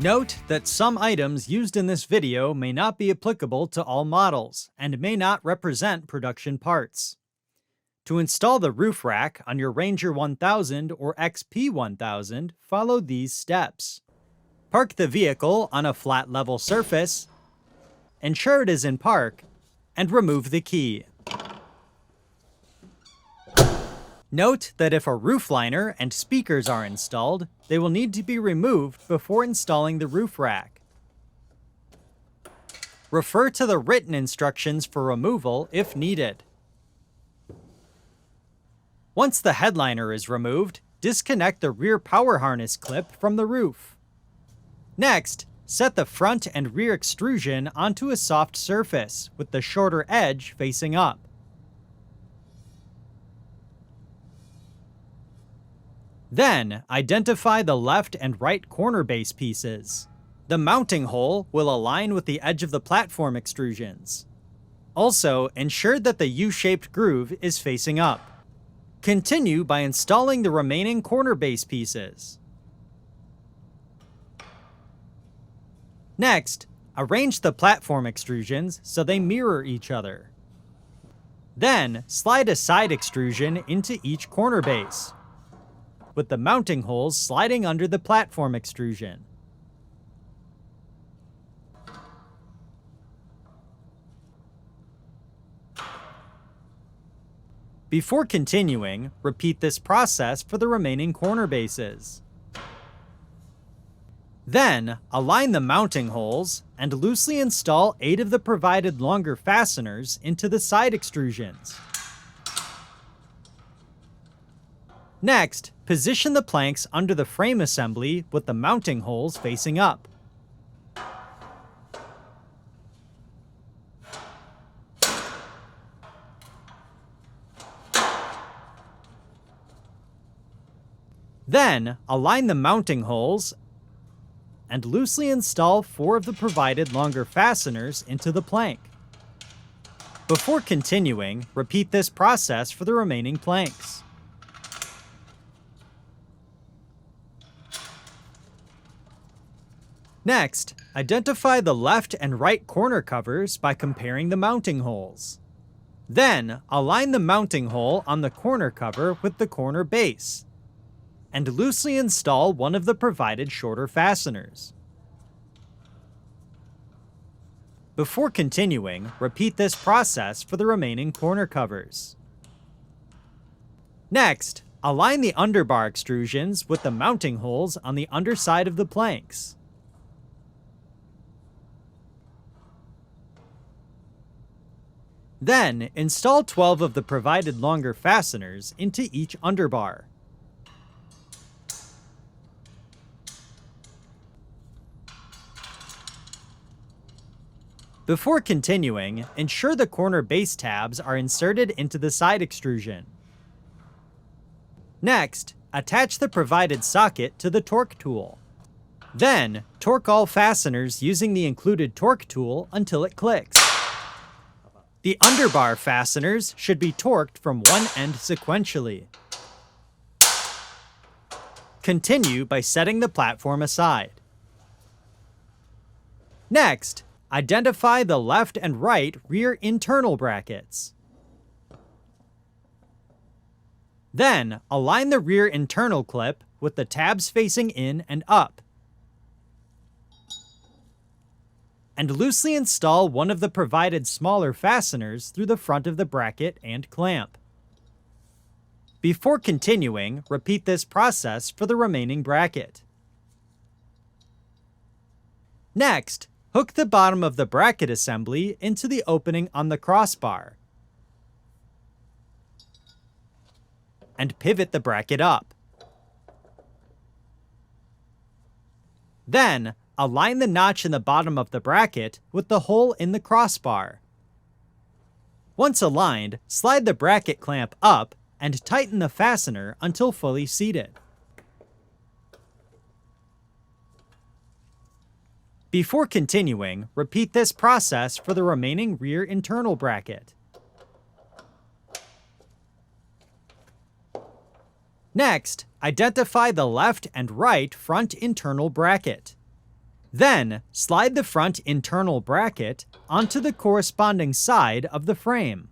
Note that some items used in this video may not be applicable to all models and may not represent production parts. To install the roof rack on your Ranger 1000 or XP 1000, follow these steps. Park the vehicle on a flat level surface, ensure it is in park, and remove the key. Note that if a roof liner and speakers are installed, they will need to be removed before installing the roof rack. Refer to the written instructions for removal if needed. Once the headliner is removed, disconnect the rear power harness clip from the roof. Next, set the front and rear extrusion onto a soft surface with the shorter edge facing up. Then, identify the left and right corner base pieces. The mounting hole will align with the edge of the platform extrusions. Also, ensure that the U-shaped groove is facing up. Continue by installing the remaining corner base pieces. Next, arrange the platform extrusions so they mirror each other. Then, slide a side extrusion into each corner base, with the mounting holes sliding under the platform extrusion. Before continuing, repeat this process for the remaining corner bases. Then, align the mounting holes and loosely install 8 of the provided longer fasteners into the side extrusions. Next, position the planks under the frame assembly with the mounting holes facing up. Then, align the mounting holes and loosely install 4 of the provided longer fasteners into the plank. Before continuing, repeat this process for the remaining planks. Next, identify the left and right corner covers by comparing the mounting holes. Then, align the mounting hole on the corner cover with the corner base, and loosely install one of the provided shorter fasteners. Before continuing, repeat this process for the remaining corner covers. Next, align the underbar extrusions with the mounting holes on the underside of the planks. Then, install 12 of the provided longer fasteners into each underbar. Before continuing, ensure the corner base tabs are inserted into the side extrusion. Next, attach the provided socket to the torque tool. Then, torque all fasteners using the included torque tool until it clicks. The underbar fasteners should be torqued from one end sequentially. Continue by setting the platform aside. Next, identify the left and right rear internal brackets. Then, align the rear internal clip with the tabs facing in and up, and loosely install one of the provided smaller fasteners through the front of the bracket and clamp. Before continuing, repeat this process for the remaining bracket. Next, hook the bottom of the bracket assembly into the opening on the crossbar, and pivot the bracket up. Then, align the notch in the bottom of the bracket with the hole in the crossbar. Once aligned, slide the bracket clamp up and tighten the fastener until fully seated. Before continuing, repeat this process for the remaining rear internal bracket. Next, identify the left and right front internal bracket. Then, slide the front internal bracket onto the corresponding side of the frame.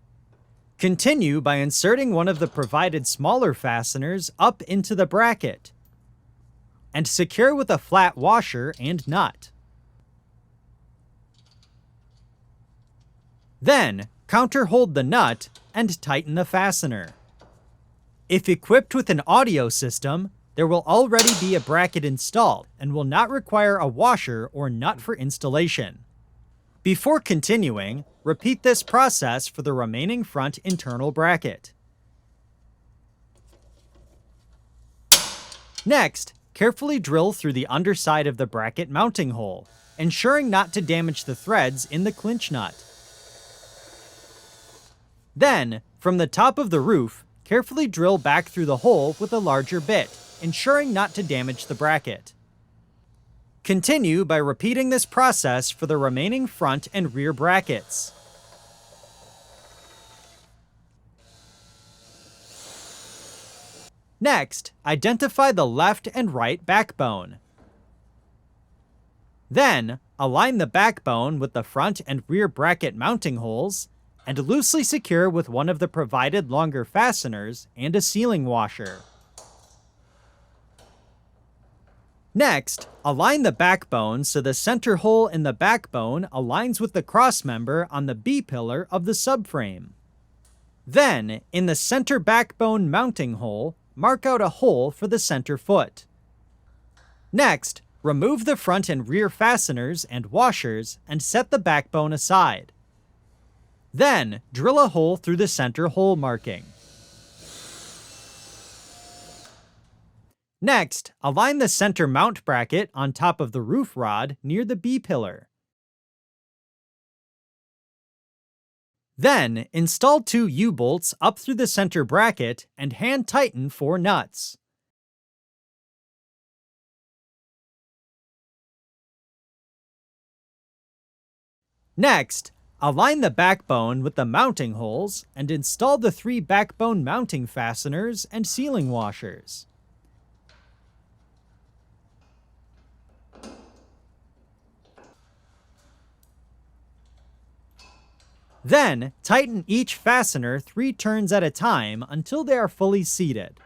Continue by inserting one of the provided smaller fasteners up into the bracket and secure with a flat washer and nut. Then, counterhold the nut and tighten the fastener. If equipped with an audio system, there will already be a bracket installed and will not require a washer or nut for installation. Before continuing, repeat this process for the remaining front internal bracket. Next, carefully drill through the underside of the bracket mounting hole, ensuring not to damage the threads in the clinch nut. Then, from the top of the roof, carefully drill back through the hole with a larger bit, ensuring not to damage the bracket. Continue by repeating this process for the remaining front and rear brackets. Next, identify the left and right backbone. Then, align the backbone with the front and rear bracket mounting holes and loosely secure with one of the provided longer fasteners and a sealing washer. Next, align the backbone so the center hole in the backbone aligns with the crossmember on the B-pillar of the subframe. Then, in the center backbone mounting hole, mark out a hole for the center foot. Next, remove the front and rear fasteners and washers and set the backbone aside. Then, drill a hole through the center hole marking. Next, align the center mount bracket on top of the roof rod near the B-pillar. Then, install 2 U-bolts up through the center bracket and hand tighten 4 nuts. Next, align the backbone with the mounting holes and install the 3 backbone mounting fasteners and sealing washers. Then, tighten each fastener 3 turns at a time until they are fully seated.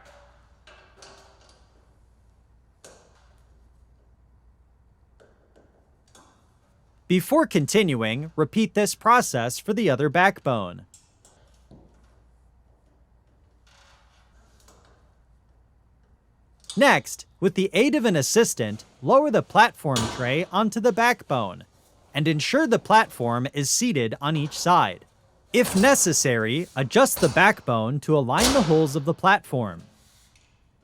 Before continuing, repeat this process for the other backbone. Next, with the aid of an assistant, lower the platform tray onto the backbone and ensure the platform is seated on each side. If necessary, adjust the backbone to align the holes of the platform.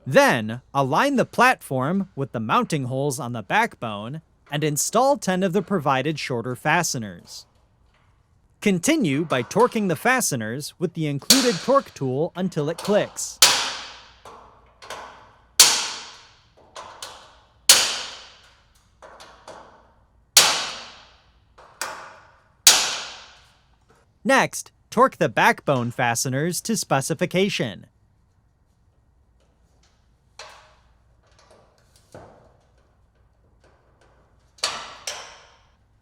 Then, align the platform with the mounting holes on the backbone and install 10 of the provided shorter fasteners. Continue by torquing the fasteners with the included torque tool until it clicks. Next, torque the backbone fasteners to specification.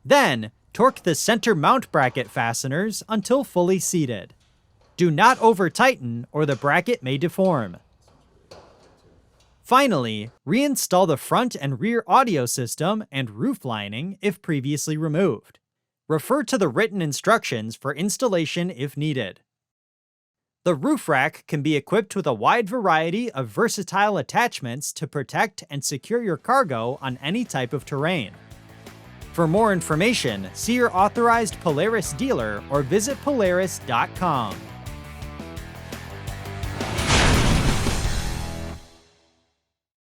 Then, torque the center mount bracket fasteners until fully seated. Do not over-tighten or the bracket may deform. Finally, reinstall the front and rear audio system and roof lining if previously removed. Refer to the written instructions for installation if needed. The roof rack can be equipped with a wide variety of versatile attachments to protect and secure your cargo on any type of terrain. For more information, see your authorized Polaris dealer or visit Polaris.com.